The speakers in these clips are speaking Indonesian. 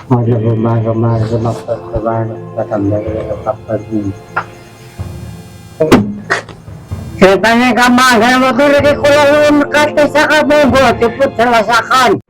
Ada rumah-rumah sebab dari kapal ini. Ceritanya gampang, saya mau tulis di kolom kata sangat monggo cepet selesaikan.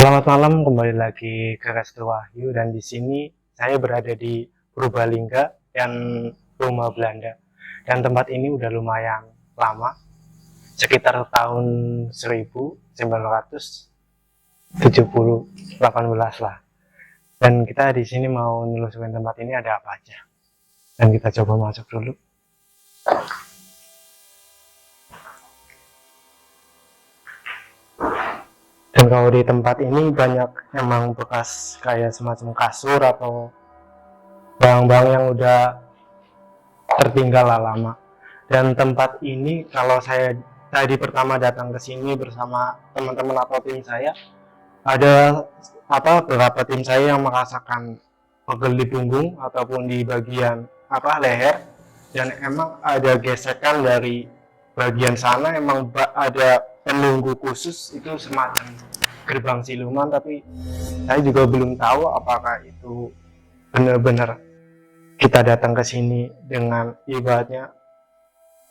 Selamat malam, kembali lagi ke Resto Wahyu, dan di sini saya berada di Purbalingga dan rumah Belanda. Dan tempat ini udah lumayan lama, sekitar tahun 1918 lah. Dan kita di sini mau nelusurin tempat ini ada apa aja. Dan kita coba masuk dulu. Dan kalau di tempat ini banyak emang bekas kayak semacam kasur atau barang-barang yang udah tertinggal lah lama. Dan tempat ini kalau saya tadi pertama datang ke sini bersama teman-teman atau tim saya, ada beberapa tim saya yang merasakan pegel di punggung ataupun di bagian leher, dan emang ada gesekan dari bagian sana. Emang ada penunggu khusus, itu semacam gerbang siluman, tapi saya juga belum tahu apakah itu benar-benar kita datang ke sini dengan ibaratnya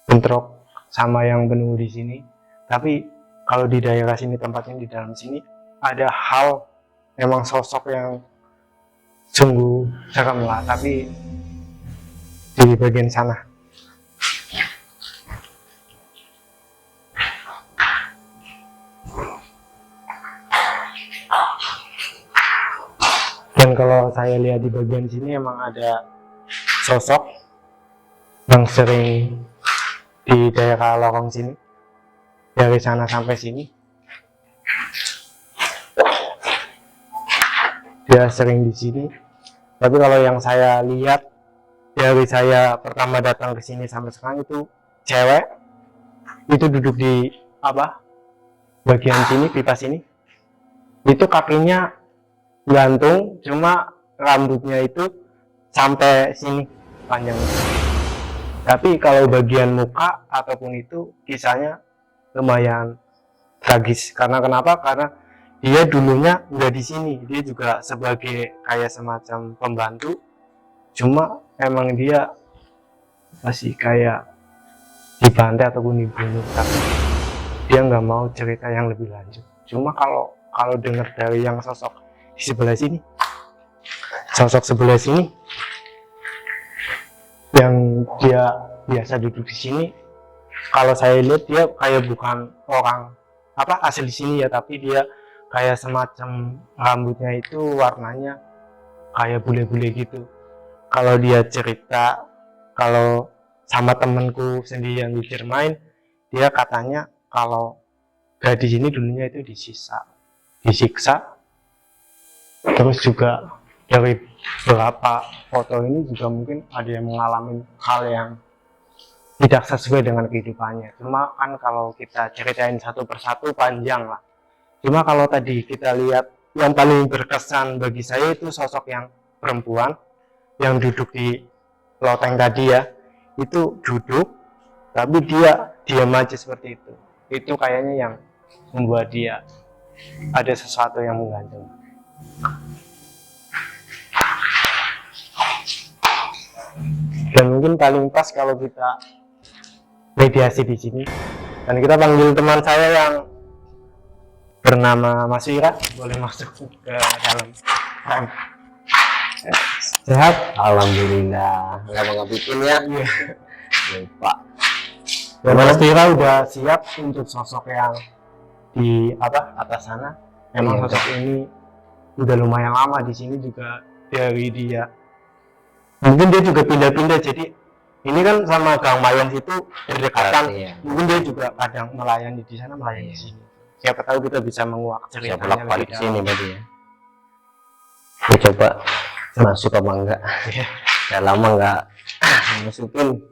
bentrok sama yang penunggu di sini. Tapi kalau di daerah sini, tempatnya di dalam sini, ada hal memang sosok yang sungguh serem lah, tapi di bagian sana. Dan kalau saya lihat di bagian sini emang ada sosok yang sering di daerah lorong sini, dari sana sampai sini dia sering di sini. Tapi kalau yang saya lihat dari saya pertama datang ke sini sampai sekarang, itu cewek itu duduk di bagian sini, pipa sini, itu kakinya gantung, cuma rambutnya itu sampai sini panjangnya. Tapi kalau bagian muka ataupun itu kisahnya lumayan tragis. Karena kenapa? Karena dia dulunya nggak di sini, dia juga sebagai kayak semacam pembantu cuma emang dia masih kayak dibantai ataupun dibunuh, tapi dia nggak mau cerita yang lebih lanjut. Cuma kalau dengar dari yang sosok di sebelah sini, yang dia biasa duduk di sini, kalau saya lihat dia kayak bukan orang asli sini ya, tapi dia kayak semacam rambutnya itu warnanya kayak bule-bule gitu. Kalau dia cerita, kalau sama temanku sendiri yang di Jerman, dia katanya kalau gadis ini dulunya itu disiksa, terus juga dari beberapa foto ini juga mungkin ada yang mengalami hal yang tidak sesuai dengan kehidupannya. Cuma kan kalau kita ceritain satu persatu panjang lah. Cuma kalau tadi kita lihat yang paling berkesan bagi saya itu sosok yang perempuan yang duduk di loteng tadi ya, itu duduk tapi dia diam aja seperti itu kayaknya yang membuat dia ada sesuatu yang menggantung. Dan mungkin paling pas kalau kita mediasi di sini, dan kita panggil teman saya yang bernama Mas Ira, boleh masuk ke dalam. Sehat? Alhamdulillah. Nggak bikin ya. Lupa. Dan Mas Ira udah siap untuk sosok yang di atas sana. Emang sosok ini udah lumayan lama di sini juga dari dia. Mungkin dia juga pindah-pindah, jadi ini kan sama Gang Mayan itu berdekatan. Mungkin dia juga kadang melayani di sana, melayani di sini. Siapa tahu kita bisa menguak ceritanya lebih dalam. Sini berarti ya. Kita coba masuk apa enggak? Udah lama enggak masukin.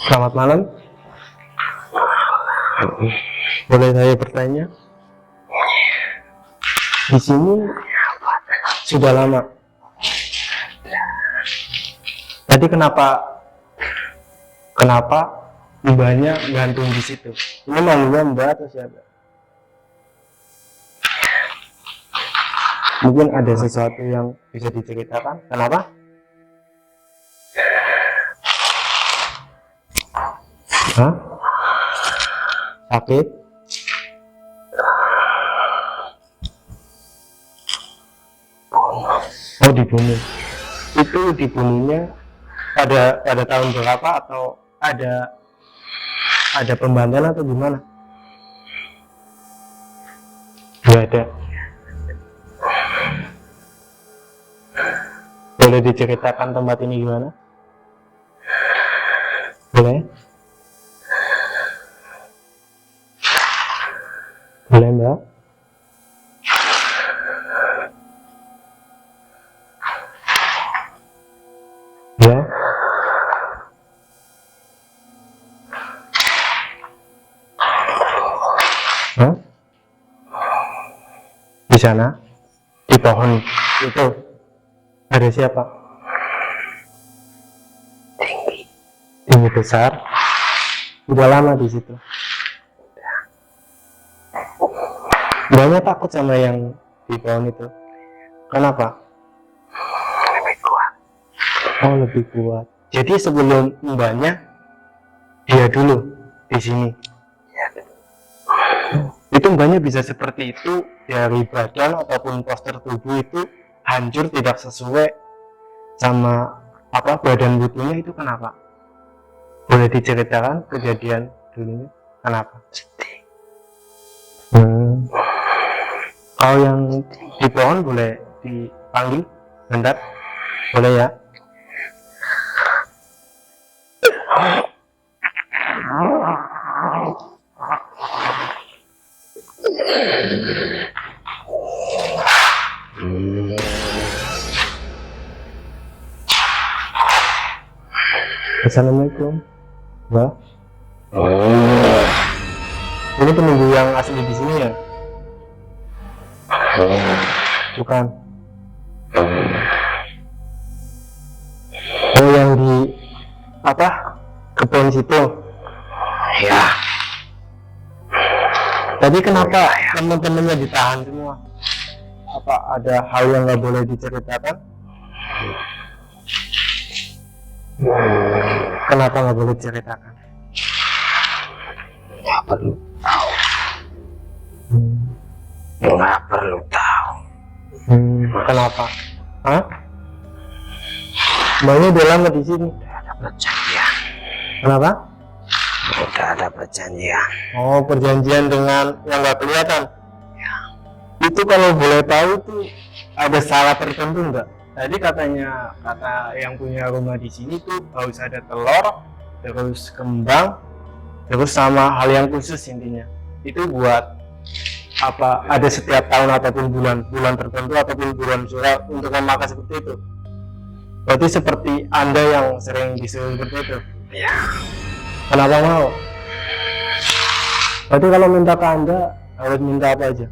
Selamat malam. Boleh saya bertanya? Di sini sudah lama. Tadi kenapa mbaknya gantung di situ? Ini malunya mbak atau siapa? Mungkin ada sesuatu yang bisa diceritakan. Kenapa? Hah? Sakit? Oh, dibunuh. Itu dibunuhnya pada tahun berapa, atau ada pembantaian atau gimana? Nggak ada. Boleh diceritakan tempat ini gimana? Boleh? Boleh mbak? Ya? Hah? Di sana? Di pohon itu ada siapa? Tinggi besar. Udah lama di situ. Mbaknya takut sama yang di pohon itu. Kenapa? Lebih kuat. Oh, lebih kuat. Jadi sebelum mbaknya, dia dulu di sini. Ya. Itu mbaknya bisa seperti itu dari badan ataupun postur tubuh itu hancur tidak sesuai sama badan butuhnya, itu kenapa? Boleh diceritakan kejadian dulunya kenapa? Kalau yang di pohon boleh dipanggil bentar, boleh ya? Assalamualaikum, Mbak. Ini penunggu yang asli di sini ya? Bukan. Oh, yang di kebun situ. Ya. Tadi kenapa teman-temannya ditahan semua? Apa ada hal yang nggak boleh diceritakan? Kenapa nggak boleh diceritakan? Nggak perlu tahu. Nggak perlu tahu. Kenapa? Hah? Mbaknya udah lama di sini. Udah ada perjanjian. Kenapa? Udah ada perjanjian. Oh, perjanjian dengan yang nggak kelihatan. Ya. Itu kalau boleh tahu tuh ada syarat tertentu nggak? Tadi kata yang punya rumah di sini tuh harus ada telur, terus kembang, terus sama hal yang khusus intinya. Itu buat ada setiap tahun ataupun bulan tertentu ataupun bulan surat untuk memakai seperti itu. Berarti seperti Anda yang sering disuruh seperti itu. Ya. Kenapa mau? Berarti kalau minta ke Anda harus minta apa aja?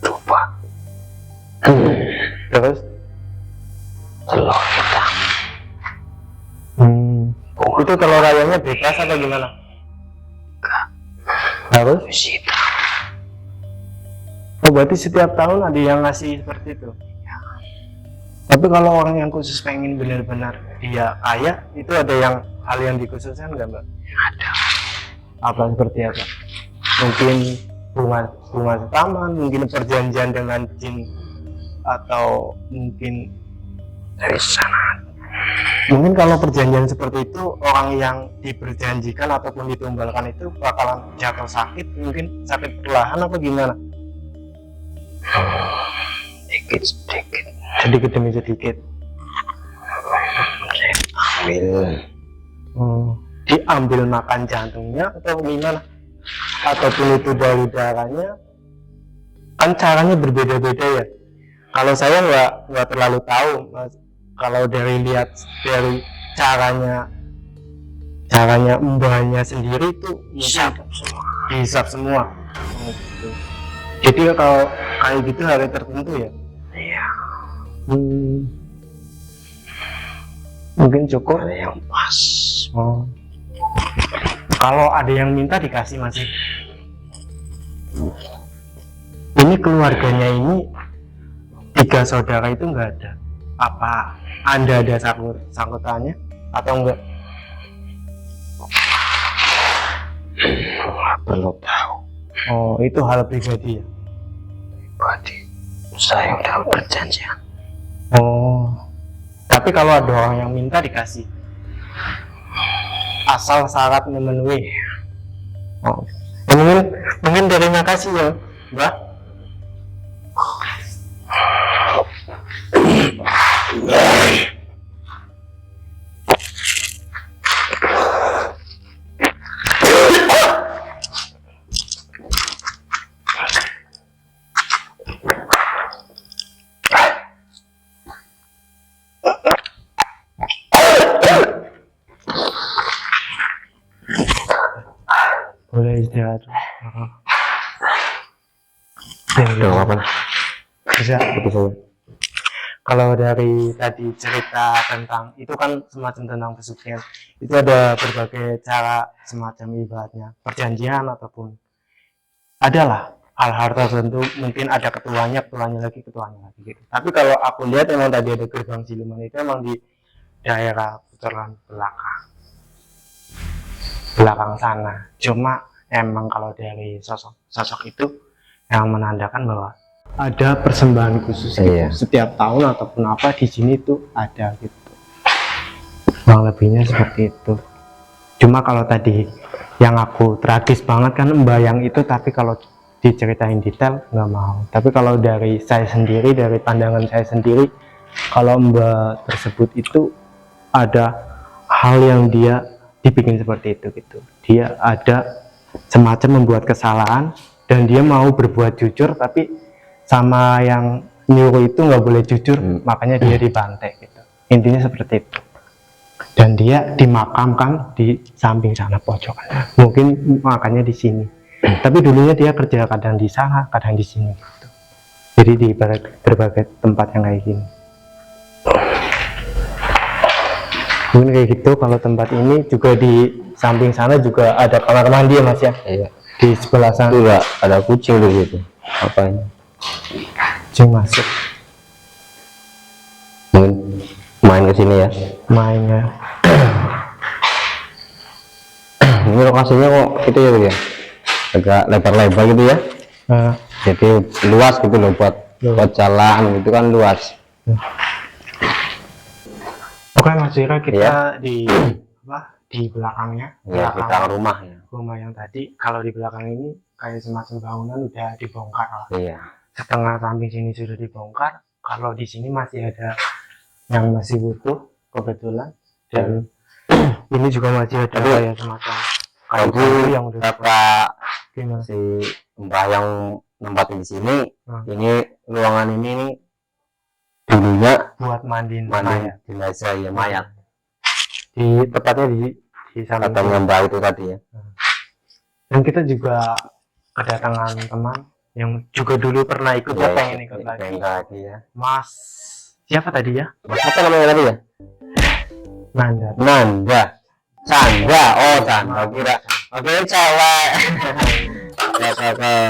Coba. Terus? Telur hitam. Itu telur ayamnya bebas atau gimana? Enggak. Harus? Hitam. Oh, berarti setiap tahun ada yang ngasih seperti itu? Ya. Tapi kalau orang yang khusus pengen benar-benar dia kaya, itu ada yang hal yang dikhususkan nggak, Mbak? Ada. Apa seperti apa? Mungkin bunga taman, mungkin perjanjian dengan jin, atau mungkin Dari sana. mungkin kalau perjanjian seperti itu orang yang diperjanjikan ataupun ditumbalkan itu bakalan jatuh sakit, mungkin sakit perlahan apa gimana? Sedikit demi sedikit. Diambil makan jantungnya atau gimana? Ataupun itu dari darahnya? Kan caranya berbeda-beda ya. Kalau saya nggak terlalu tahu, Mas. Kalau dari caranya mbahnya sendiri itu dihisap semua. Oh, gitu. Jadi kalau kayak gitu hari tertentu ya? Iya. Mungkin cukup. Ada yang pas. Oh. Kalau ada yang minta dikasih masih. Ini keluarganya ini 3 saudara itu nggak ada. Apa Anda ada sangkutannya atau enggak? Nggak perlu tahu. Oh, itu hal pribadi ya? Berarti saya udah perjanjian. Oh, tapi kalau ada orang yang minta dikasih, asal syarat memenuhi. Oh, mungkin terima kasih ya, Mbak. Boleh istirahat. Apa? Bisa. Kalau dari tadi cerita tentang itu kan semacam tentang pesugihan, itu ada berbagai cara semacam ibaratnya perjanjian ataupun adalah hal-hal tertentu, mungkin ada ketuanya lagi gitu. Tapi kalau aku lihat emang tadi ada gerbang siluman itu emang di daerah putaran belakang sana. Cuma emang kalau dari sosok itu yang menandakan bahwa ada persembahan khusus gitu. Iya. Setiap tahun ataupun apa di sini tuh ada gitu. Kurang lebihnya seperti itu. Cuma kalau tadi yang aku tragis banget kan membayang itu, tapi kalau diceritain detail nggak mau. Tapi kalau dari saya sendiri, dari pandangan saya sendiri, kalau mbak tersebut itu ada hal yang dia dibikin seperti itu gitu. Dia ada semacam membuat kesalahan dan dia mau berbuat jujur, tapi sama yang nyuruh itu nggak boleh jujur, makanya dia dibantai gitu. Intinya seperti itu. Dan dia dimakamkan di samping sana pojokan. Mungkin makanya di sini. Tapi dulunya dia kerja kadang di sana, kadang di sini gitu. Jadi di berbagai tempat yang kayak gini. Mungkin kayak gitu. Kalau tempat ini juga di samping sana juga ada kamar mandi ya Mas ya. Iya. Di sebelah sana Itu enggak ada kucing di situ. Apa ini? kucing masuk Mungkin main ke sini ya. mainnya. Ini lokasinya kok itu ya, Bu, ya? Agak lebar-lebar gitu ya. Nah, Jadi luas gitu loh buat jalan gitu kan luas. oke Mas Ira, kita Iya. di belakangnya, Ya, belakang kita rumah ya. rumah yang tadi. Kalau di belakang ini kayak semacam bangunan udah dibongkar lah. Iya. Setengah samping sini sudah dibongkar. Kalau di sini masih ada yang masih butuh kebetulan, dan ini juga masih ada Tapi- kayak semacam kayu Jadi yang udah kata gimana? si mbah yang nempatin di sini, ini ruangan ini nih dulunya Buat mandiin mandi mayat. jenazah ya mayat. Di tepatnya di samping Katanya sini. mbah itu tadi ya. Dan kita juga kedatangan teman yang juga dulu pernah ikut, Iya, pengen ikut lagi. pengen lagi ya. Mas siapa tadi ya? Apa namanya tadi ya? Nanda. Nanda. Chandra. Oh, Chandra kira. Oke, cewek. Oke.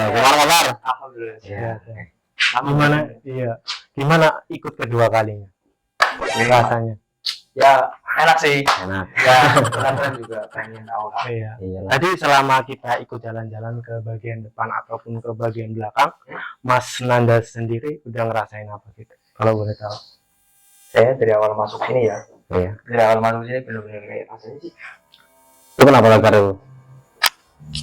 Gimana kabar? Alhamdulillah. Iya. Gimana? Iya. Gimana ikut kedua kalinya? Rasanya? Ya enak sih, Enak. ya keren juga pengen tahu lah. Iya. Iyalah. Tadi selama kita ikut jalan-jalan ke bagian depan ataupun ke bagian belakang, Mas Nanda sendiri udah ngerasain apa gitu? Kalau boleh tahu. Saya dari awal masuk sini ya, Iya. dari awal masuk sini benar-benar kayak rasanya sih. Itu kenapa Gar?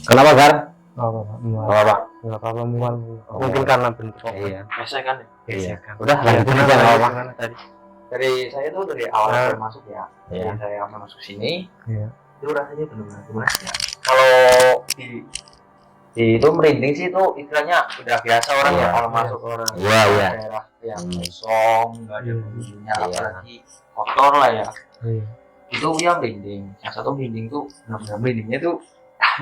Kenapa Gar? Oh, Bapak, mual. Apa? Nggak apa-apa, mual. Oh. Mungkin karena bentuk. Iya. Biasa kan Iya. Gesekan. Udah, Ya, lanjut gimana, aja, nggak apa-apa. gimana tadi? dari saya tuh dari awal Nah. saya masuk ya, Iya. dari saya awal masuk sini Iya. itu rasanya benar-benar gimana ya? Kalau di itu merinding sih itu istilahnya udah biasa orang Iya. ya kalau masuk orang Iya, iya. daerah yang Hmm. kosong nggak ada Iya. penghuninya Iya. apalagi kotor lah ya, Iya. itu yang merinding. Yang satu merinding tuh benar-benar merindingnya tuh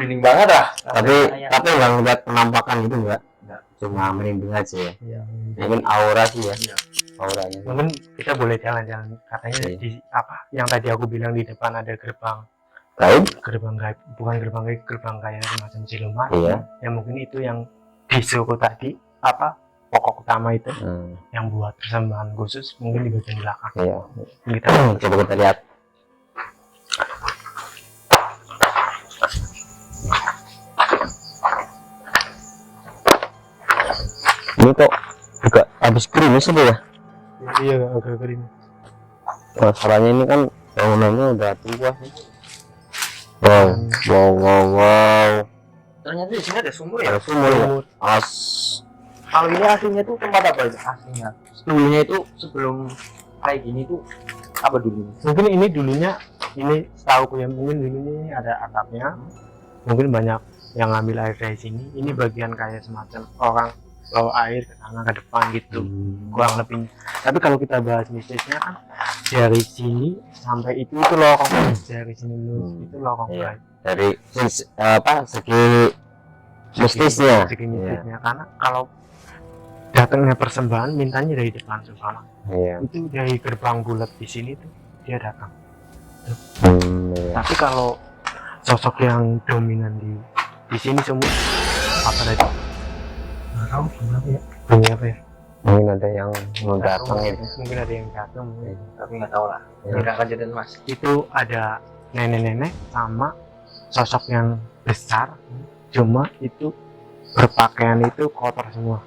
merinding banget lah. Tapi Rasanya. tapi nggak ngeliat penampakan itu enggak? Nggak. Cuma merinding aja ya. Iya. Mungkin aura sih ya. Iya. Auranya. Mungkin kita boleh jalan-jalan. Katanya Iya. di apa? Yang tadi aku bilang di depan ada gerbang Gaib? gaib, bukan gerbang gaib, gerbang kayak semacam siluman. Iya. Ya mungkin itu yang disuruh tadi apa? Pokok utama itu yang buat persembahan khusus mungkin di bagian belakang. Iya. Kita Coba kita lihat. Ini kok juga habis gerimis itu ya? iya agak kering. Masalahnya ini kan bangunannya udah tua sih. Wow. Ternyata di sini ada sumur ya. Ada sumur ya? As. Kalau ini aslinya tuh tempat apa itu? Aslinya dulunya itu sebelum kayak gini tuh apa dulu? Mungkin ini dulunya, ini setahu ya, mungkin dulunya ini ada atapnya. Mungkin banyak yang ngambil air dari sini. Ini bagian kayak semacam orang bawa air ke sana ke depan gitu. Kurang lebih. Tapi kalau kita bahas mistisnya kan dari sini sampai itu lorong, dari sini lurus itu lorong. Iya. Dari segi mistisnya. Segi mistisnya. Karena kalau datangnya persembahan mintanya dari depan sana. Iya. Itu dari gerbang bulat di sini tuh dia datang. Iya. Tapi kalau sosok yang dominan di sini semua apa tadi? Nggak tahu gimana ya. Bunyi apa ya? Mungkin ada yang mau datang ya. Mungkin ada yang datang. Mungkin. Tapi nggak tahu lah. Ya. Tidak lanjutin mas. Itu ada nenek-nenek sama sosok yang besar. Cuma itu berpakaian itu kotor semua,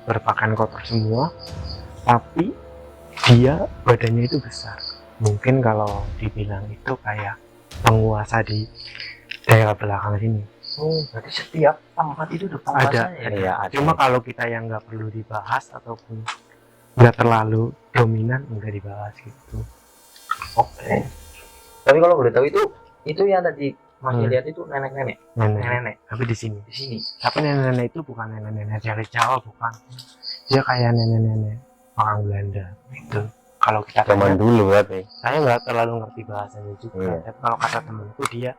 berpakaian kotor semua, tapi dia badannya itu besar. Mungkin kalau dibilang itu kayak penguasa di daerah belakang sini. Oh, berarti setiap tempat itu ada Ada, penguasanya ya? Iya, ada. Cuma kalau kita yang nggak perlu dibahas ataupun nggak terlalu dominan, nggak dibahas gitu. Oke. Tapi kalau boleh tahu itu yang tadi Masnya lihat itu nenek-nenek, Nenek, nenek tapi di sini. di sini. Tapi nenek-nenek itu bukan nenek-nenek dari Jawa, bukan. Dia kayak nenek-nenek orang Belanda itu. Kalau kita Zaman tanya, dulu berarti. saya nggak terlalu ngerti bahasanya juga. Iya. Tapi kalau kata temanku dia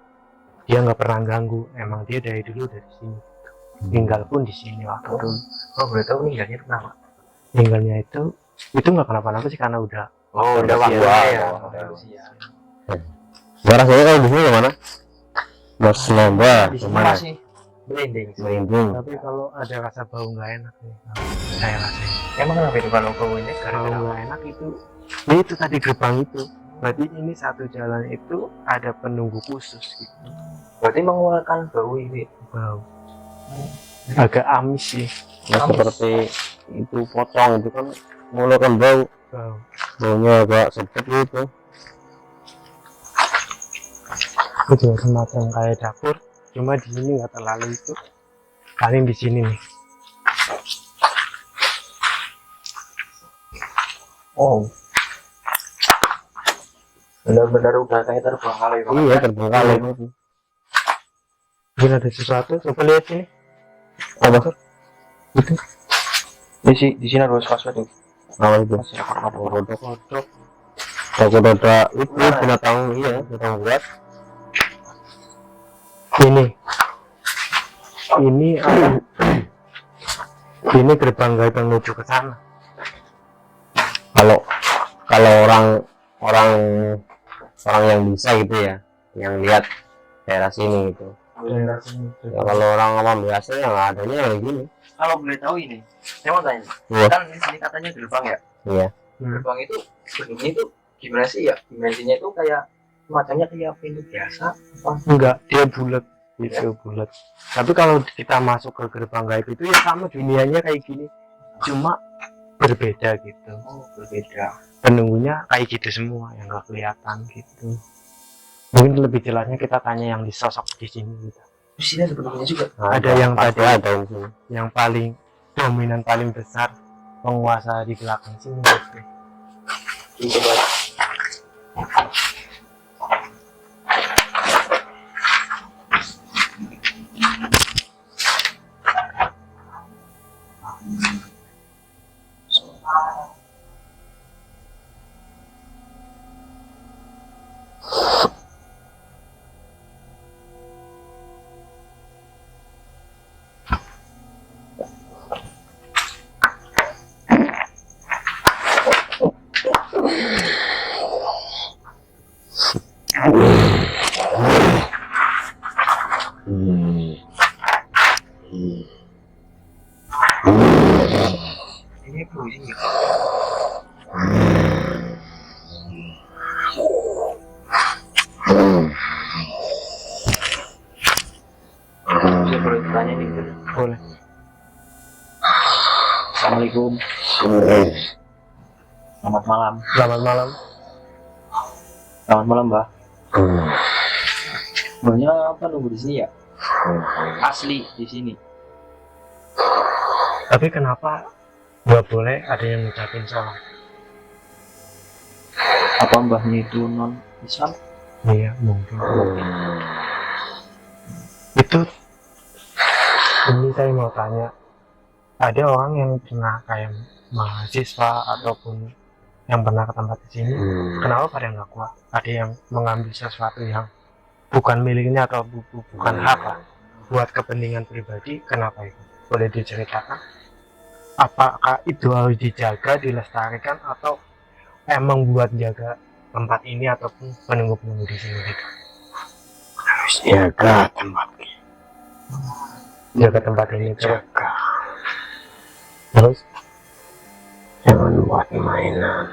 nggak pernah ganggu. Emang dia dari dulu dari sini. Tinggal pun di sini waktu dulu. Kalau boleh tahu meninggalnya kenapa? Tinggalnya itu nggak kenapa-napa sih karena udah Udah waktu waktu ya. udah usia. Sekarang saya kalau di sini kemana? Bos nambah Di sini kemana? masih blending. Merinding. tapi kalau ada rasa bau nggak enak nih saya rasain. Emang kenapa itu kalau bau ini? Kalau Gara-gara nggak enak itu itu tadi gerbang itu. Berarti ini satu jalan itu ada penunggu khusus gitu. berarti mengeluarkan bau ini. Bau. Agak amis sih. Nah, seperti itu pocong itu kan mengeluarkan bau. Bau. Baunya agak sedap gitu. Itu juga semacam kayak dapur. Cuma di sini nggak terlalu itu. Paling di sini nih. Oh. Benar-benar udah kayak terbengkalai banget. Iya, terbengkalai itu. Mungkin ada sesuatu. Coba lihat sini. Apa? Itu Di sini ada sesuatu tuh. Apa itu? Masih ada Kodok. kodok. Kodok itu binatang, iya, binatang buat. Ini ini gerbang gaib menuju ke sana. Kalau orang yang bisa gitu ya, yang lihat daerah sini gitu. Ya, kalau orang awam biasa yang adanya kayak gini. Kalau boleh tahu ini, saya mau tanya. Iya. Kan di sini katanya gerbang ya. Iya. Gerbang itu bentuknya itu gimana sih ya? Dimensinya itu kayak semacamnya kayak pintu biasa. Apa? Enggak, dia bulat. Itu bulat. Tapi kalau kita masuk ke gerbang gaib itu ya sama dunianya kayak gini. Cuma berbeda gitu. Oh, berbeda. Penunggunya kayak gitu semua yang nggak kelihatan gitu. Mungkin lebih jelasnya kita tanya yang disosok di sini gitu. Di sini ada bentuknya juga. Nah, Ada yang pasti tadi. ada di sini. Yang paling dominan paling besar penguasa di belakang sini gitu. Coba. Ini pusing ya. Saya boleh tanya nih. Boleh. Assalamualaikum. Selamat malam. Selamat malam. Selamat malam, Mbak. Mbaknya apa nunggu di sini ya? Asli di sini. Tapi kenapa nggak boleh ada yang ngucapin salam? Apa mbahnya itu non Islam? Iya, mungkin. Itu ini saya mau tanya, ada orang yang pernah kayak mahasiswa ataupun yang pernah ke tempat di sini, kenapa pada nggak kuat? Ada yang mengambil sesuatu yang bukan miliknya atau bukan hak lah, buat kepentingan pribadi, kenapa itu? Boleh diceritakan? Apakah itu harus dijaga, dilestarikan, atau emang buat jaga tempat ini ataupun penunggu-penunggu di sini gitu? Harus jaga tempat. Jaga tempat ini terus. Jaga. Terus? Jangan buat mainan.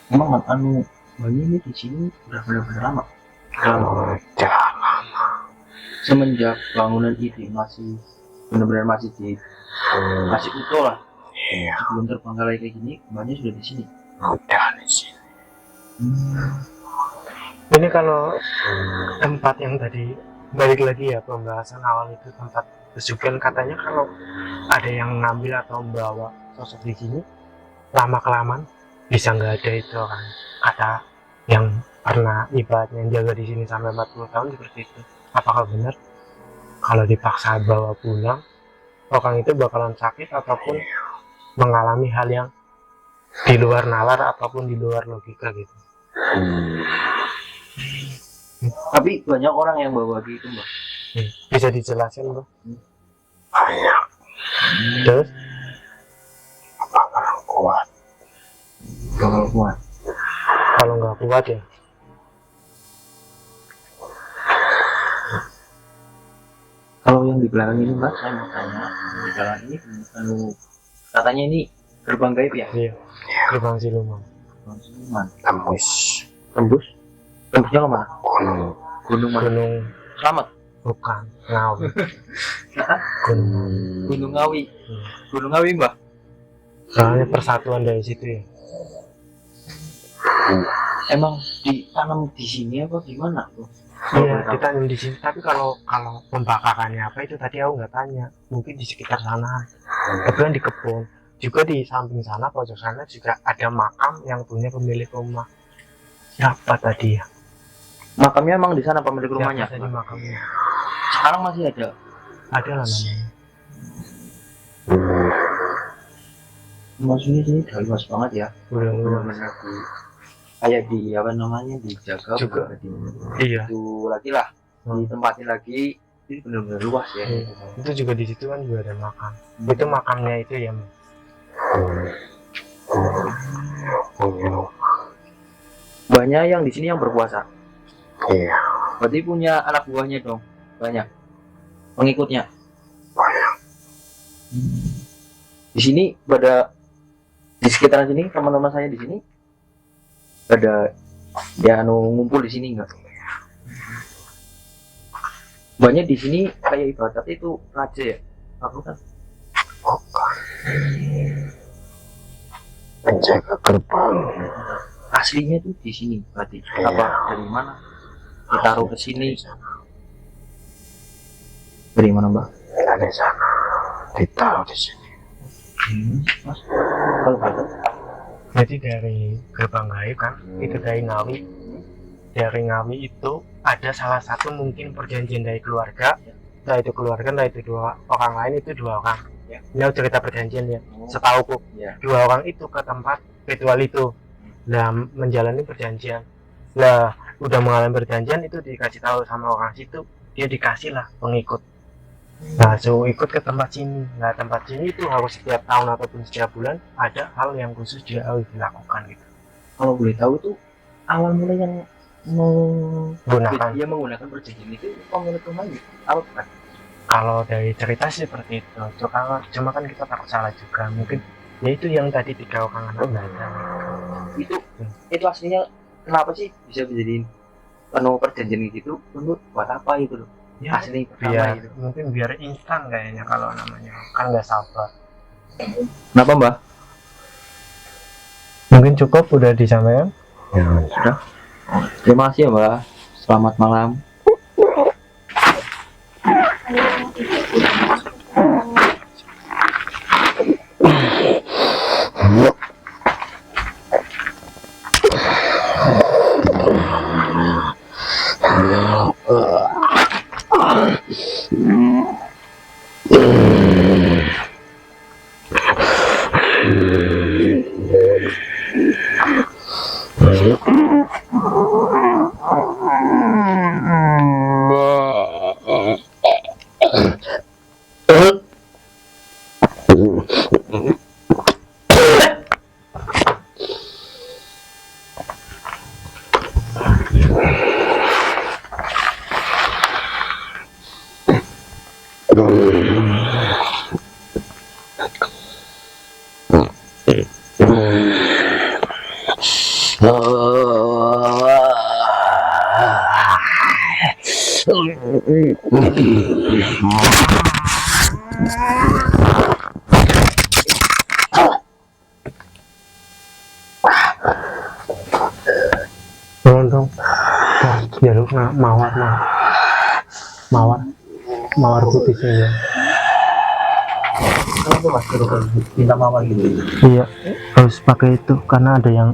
Emang mbaknya ini di sini udah benar-benar lama. Udah lama. semenjak bangunan itu masih benar-benar masih masih utuh lah. Iya, Sebelum terbengkalai kayak gini, kembalinya sudah di sini. udah di sini. Ini kalau tempat yang tadi balik lagi ya pembahasan awal itu tempat pesugihan, katanya kalau ada yang ngambil atau membawa sosok di sini lama kelamaan bisa nggak ada itu kan, kata yang pernah ibaratnya yang jaga di sini sampai 40 tahun seperti itu. Apakah benar kalau dipaksa bawa pulang orang itu bakalan sakit ataupun mengalami hal yang di luar nalar ataupun di luar logika gitu? Tapi banyak orang yang bawa gitu mbak. Bisa dijelasin bro? Banyak. Terus Bakalan kuat. Bakal kuat. kalau nggak kuat ya Kalau yang di belakang ini mbak, saya mau tanya, di belakang ini anu, katanya ini gerbang gaib ya? iya gerbang siluman. Gerbang siluman. Tembus Tembus? Tembusnya kemana? gunung. Gunung mana? Gunung Selamat. bukan Ngawi. Gunung Gunung Ngawi. Gunung Ngawi mbak. soalnya persatuan dari situ ya. Emang ditanam di sini apa gimana tuh? Iya ditanam di sini, tapi kalau pembakarannya apa itu tadi aku nggak tanya, mungkin di sekitar sana, kebetulan di kebun juga, di samping sana pojok sana juga ada makam yang punya pemilik rumah. Siapa tadi ya? Makamnya emang di sana pemilik rumahnya? Siapa tadi makamnya? Sekarang masih ada. Ada lah namanya. Maksudnya sini udah luas banget ya. Udah luas. Benar-benar kayak di apa namanya dijaga Juga. benar-benar Iya. itu lagi lah ditempatin lagi, ini benar-benar luas ya. Itu juga di situ kan juga ada makam. Itu makamnya itu ya. Banyak yang di sini yang berpuasa. Iya, Berarti punya anak buahnya dong, banyak pengikutnya. banyak. Di sini pada di sekitaran sini teman-teman saya di sini ada ya ngumpul di sini enggak? Banyak di sini kayak ibadat itu raja ya, aku kan Penjaga gerbang. aslinya tuh di sini berarti apa dari mana ditaruh ke sini dari mana mbak? Dari sana ditaruh di sini. Mas, kalau gitu Jadi dari gerbang gaib kan, itu dari Ngawi. Dari Ngawi itu ada salah satu mungkin perjanjian dari keluarga, entah itu keluarga, entah itu dua orang lain, itu dua orang. Ya. Ini cerita perjanjian ya, setauku. ya. Dua orang itu ke tempat ritual itu, nah menjalani perjanjian. Lah udah mengalami perjanjian itu dikasih tahu sama orang situ, dia dikasih lah pengikut. Nah suruh ikut ke tempat sini. Nah tempat sini itu harus setiap tahun ataupun setiap bulan ada hal yang khusus dia harus dilakukan gitu. Kalau boleh tahu itu awal mulai yang Gunakan. dia menggunakan perjanjian itu pemilik rumahnya apa bukan? Kalau dari cerita sih seperti itu. Cuma kan kita takut salah juga. Mungkin ya itu yang tadi 3 orang anak belajar. Itu aslinya kenapa sih bisa dijadiin penuh perjanjian gitu menurut buat apa itu loh? Ya Asli pertama biar gitu. mungkin biar instan kayaknya kalau namanya kan nggak sabar. Kenapa mbak? Mungkin cukup udah disampaikan. Ya, Sudah. Terima kasih ya mbak. Selamat malam. Oh. Tolong dong, jalur mawar mawar putih saja. Kenapa mas minta mawar gitu? Iya, harus pakai itu karena ada yang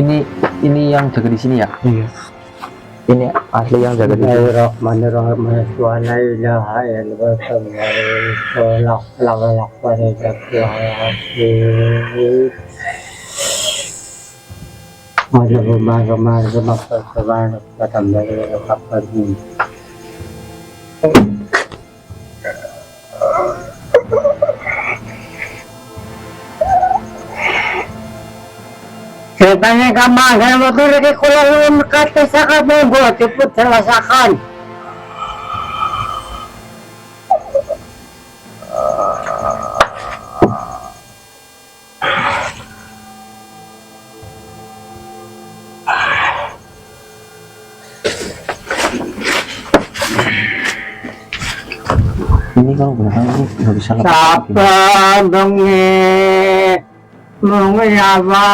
ini. Ini yang jaga di sini ya? Iya. Ini asli yang jaga di sini. Bismillahirrahmanirrahim. Wa la ilaha Ceritanya gampang, saya mau turun ke kolom kata sangat monggo, cepet jelasakan. Ini kalau belakang ini nggak bisa lepas. Sabar dong nih, mengapa?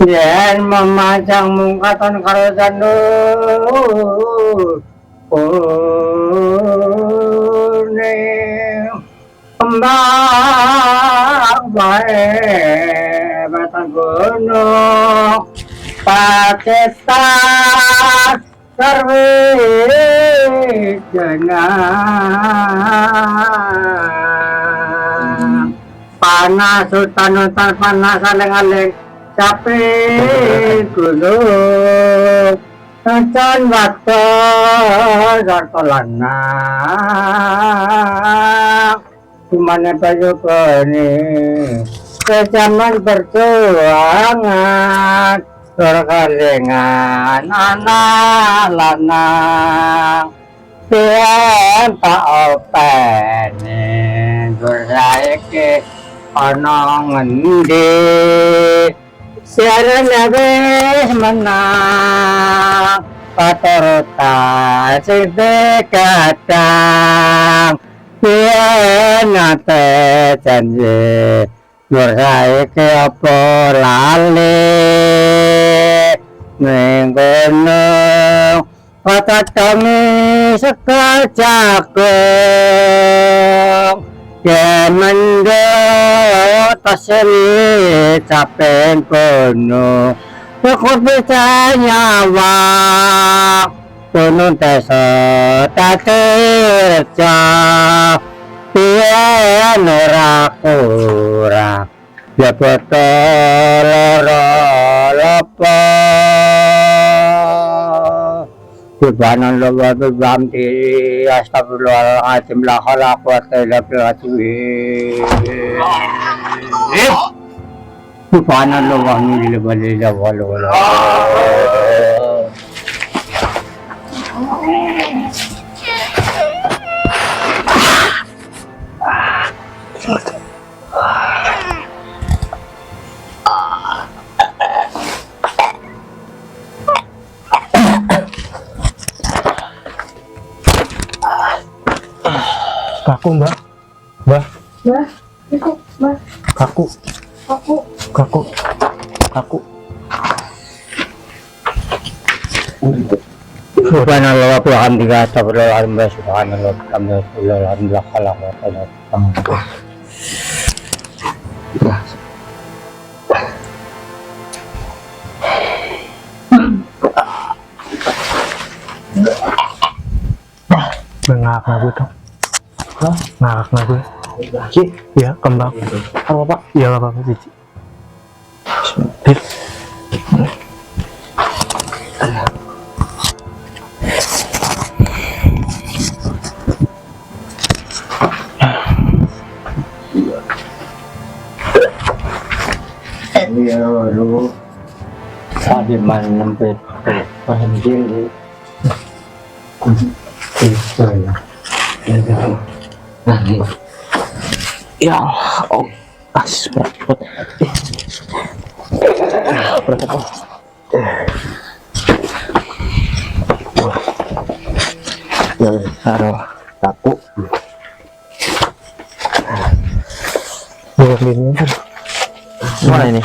Yen memajang mungkatan karajan kembang bae batang gunung Pakistan servis jenang panas hutan panas aleng-aleng capek gunung Can waktu lanang Gimana baju ini Kejaman perjuangan Berkalingan anak lanang Biar tak openi Bersaiki Ono ngendi Siaran habis menang Patorota Siti kadang Biar nate janji Bersaiki apa lali Minggunung Kata kami sekal jagung Kemendo tasri capen kono cukup bisa nyawa kono tesa tatirja pian ora ora ya botol lopo Subhanallah wa bihamdihi astagfirullahaladzim la haula wa la quwwata illa billah. Subhanallah wa bihamdihi wa la ilaha Kaku mbak, Itu, Mbak. kaku, Aku. kaku, kaku. Subhanallah wa bihamdihi astagfirullahaladzim subhanallah wa bihamdihi la haula wa la quwwata illa billah. Ngakak ngaku tuh. Ngakak ngaku. Ya kembang. Apa Pak? Iya nggak apa-apa Cici. Iya lu tadi mana sampai panjang itu Ya Allah, oh, berat. Berat apa? Ya, taruh kaku. Lihat ini kan. Mana ini?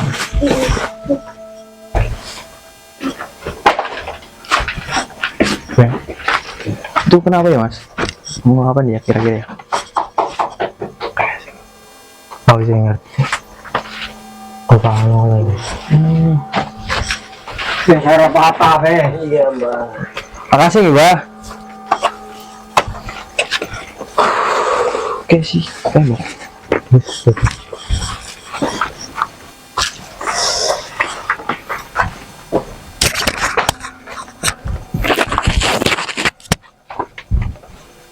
Ya. Itu kenapa ya Mas? Mau apa nih ya kira-kira? Aku sih ngerti. Kau paham lagi. ya cara apa be iya mbak Makasih Mbak. Oke sih, Mbak.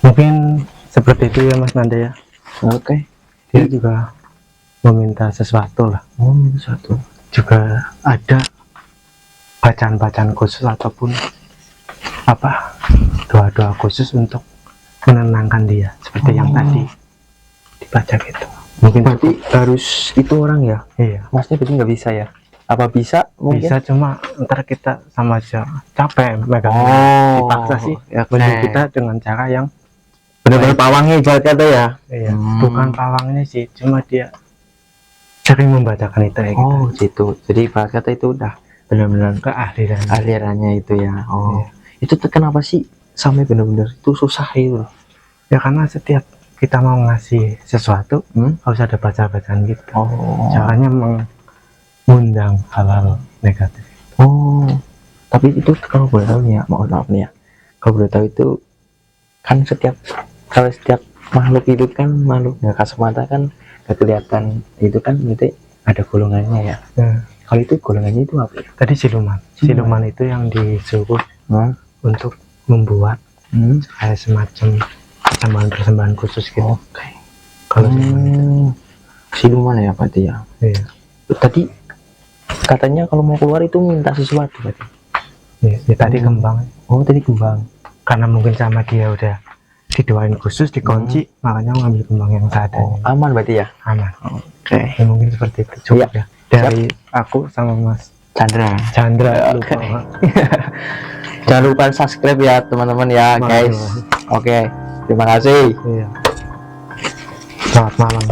Mungkin seperti itu ya Mas Nanda ya. Oke. Dia juga meminta sesuatu lah. Oh, satu. Juga ada bacaan-bacaan khusus ataupun apa doa-doa khusus untuk menenangkan dia seperti yang tadi dibaca gitu. Mungkin Berarti harus itu orang ya? iya Maksudnya berarti nggak bisa ya? Apa bisa? Mungkin. bisa, cuma ntar kita sama aja capek megang. Dipaksa sih ya mending kita dengan cara yang benar-benar pawangnya ibaratnya tuh ya. iya, bukan pawangnya sih, cuma dia sering membacakan itu ya, Oh gitu. Jadi ibarat kata itu udah benar-benar keahlian. alirannya itu ya. Oh. Iya. Itu tuh kenapa sih sampai benar-benar itu susah itu? Ya karena setiap kita mau ngasih sesuatu harus ada baca-bacaan gitu. Oh. Caranya mengundang hal-hal negatif. Oh. Tapi itu kalau boleh tahu nih ya, mohon maaf nih ya. Kalau boleh tahu itu kan kalau setiap makhluk hidup kan makhluk nggak kasat mata kan nggak kelihatan, itu kan berarti ada golongannya ya. Nah, Kalau itu golongannya itu apa? tadi siluman. Siluman itu yang disuruh untuk membuat kayak semacam persembahan khusus gitu. Oke. Kalau siluman itu. Siluman ya berarti ya. Iya. Tadi katanya kalau mau keluar itu minta sesuatu berarti. Iya, ya, tadi kembang. Oh tadi kembang. Karena mungkin sama dia udah didoain khusus, dikunci, makanya mengambil kembang yang seadanya. Aman berarti ya. Aman. Oke. Ya, mungkin seperti itu. Cukup ya. Dari aku sama Mas Chandra. Chandra. Oke. Lupa. Jangan lupa subscribe ya teman-teman ya guys. Makasih. Oke. Terima kasih. Iya. Selamat malam.